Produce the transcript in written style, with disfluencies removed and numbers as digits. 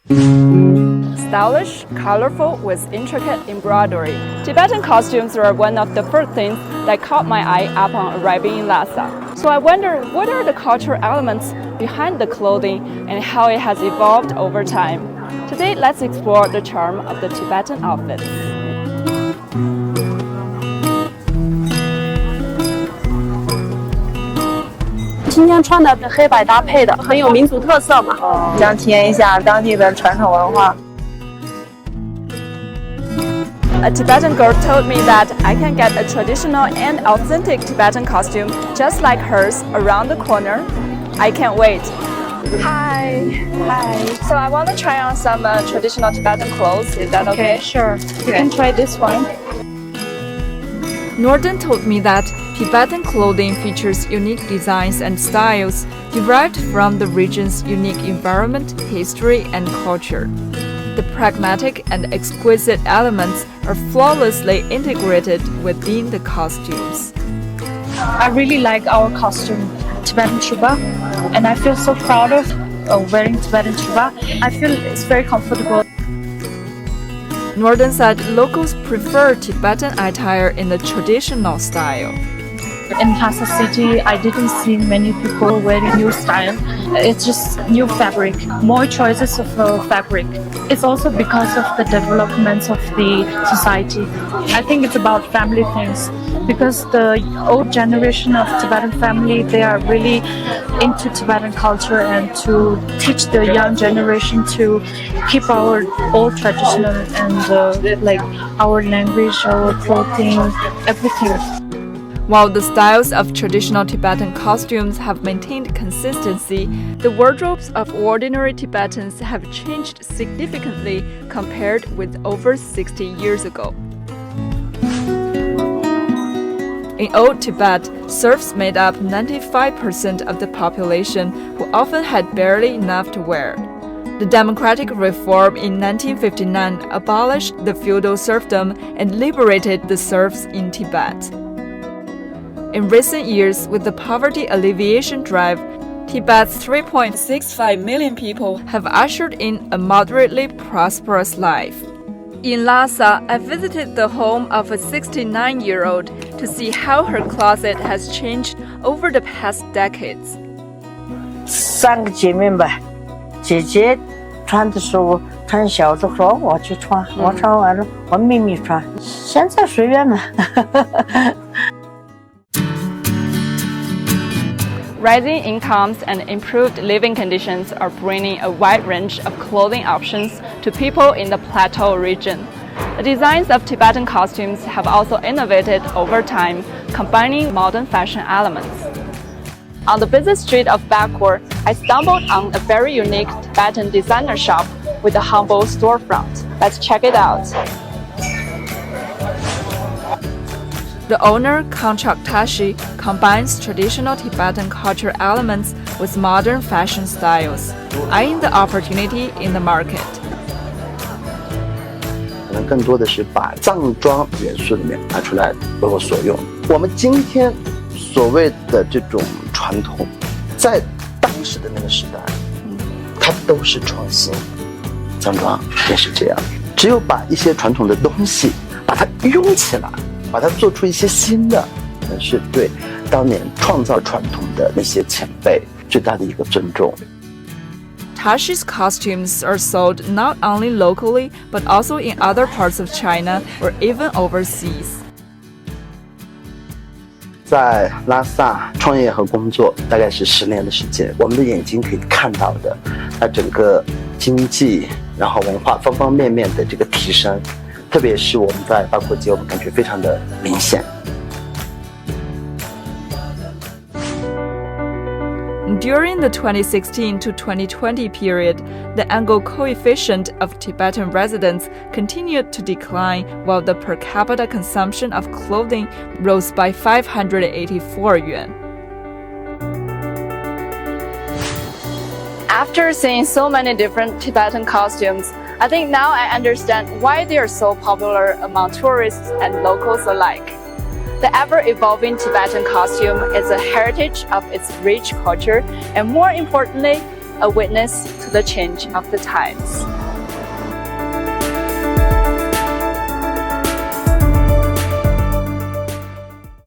Stylish, colorful, with intricate embroidery. Tibetan costumes were one of the first things that caught my eye upon arriving in Lhasa. So I wonder, what are the cultural elements behind the clothing and how it has evolved over time? Today, let's explore the charm of the Tibetan outfits. 今天穿的黑白搭配的，很有民族特色嘛。想体验一下当地的传统文化。 A Tibetan girl told me that I can get a traditional and authentic Tibetan costume just like hers around the corner. I can't wait. Hi. So I want to try on some traditional Tibetan clothes. Is that okay? Sure. You can try this one. Norden told me that Tibetan clothing features unique designs and styles derived from the region's unique environment, history, and culture. The pragmatic and exquisite elements are flawlessly integrated within the costumes. I really like our costume, Tibetan chuba, and I feel so proud of wearing Tibetan chuba. I feel it's very comfortable. Norden said locals prefer Tibetan attire in the traditional style. In Lhasa city, I didn't see many people wearing new style. It's just new fabric, more choices of fabric. It's also because of the developments of the society. I think it's about family things because the old generation of Tibetan family, they are really into Tibetan culture and to teach the young generation to keep our old traditional and like our language, our clothing, everything. While the styles of traditional Tibetan costumes have maintained consistency, the wardrobes of ordinary Tibetans have changed significantly compared with over 60 years ago. In old Tibet, serfs made up 95% of the population who often had barely enough to wear. The democratic reform in 1959 abolished the feudal serfdom and liberated the serfs in Tibet. In recent years, with the poverty alleviation drive, Tibet's 3.65 million people have ushered in a moderately prosperous life. In Lhasa, I visited the home of a 69-year-old to see how her closet has changed over the past decades. 3个姐妹吧，姐姐穿的时候穿小时候我去穿，我穿完了我妹妹穿，现在随便嘛。Rising incomes and improved living conditions are bringing a wide range of clothing options to people in the plateau region. The designs of Tibetan costumes have also innovated over time, combining modern fashion elements. On the busy street of Backor, I stumbled on a very unique Tibetan designer shop with a humble storefront. Let's check it out. The owner, Kanchak Tashi, combines traditional Tibetan culture elements with modern fashion styles, eyeing the opportunity in the market. 可能更多的是把藏装元素里面拿出来为我所用。我们今天所谓的这种传统，在当时的那个时代，它都是创新。藏装也是这样，只有把一些传统的东西把它用起来。 把它做出一些新的，是对当年创造传统的那些前辈最大的一个尊重。 Tashi's costumes are sold not only locally but also in other parts of China or even overseas. 在拉萨创业和工作大概是10年的时间，我们的眼睛可以看到的，它整个经济然后文化方方面面的这个提升。 特别是我们在八廓街，我们感觉非常的明显。During the 2016 to 2020 period, the angle coefficient of Tibetan residents continued to decline, while the per capita consumption of clothing rose by 584 yuan. After seeing so many different Tibetan costumes, I think now I understand why they are so popular among tourists and locals alike. The ever-evolving Tibetan costume is a heritage of its rich culture and, more importantly, a witness to the change of the times.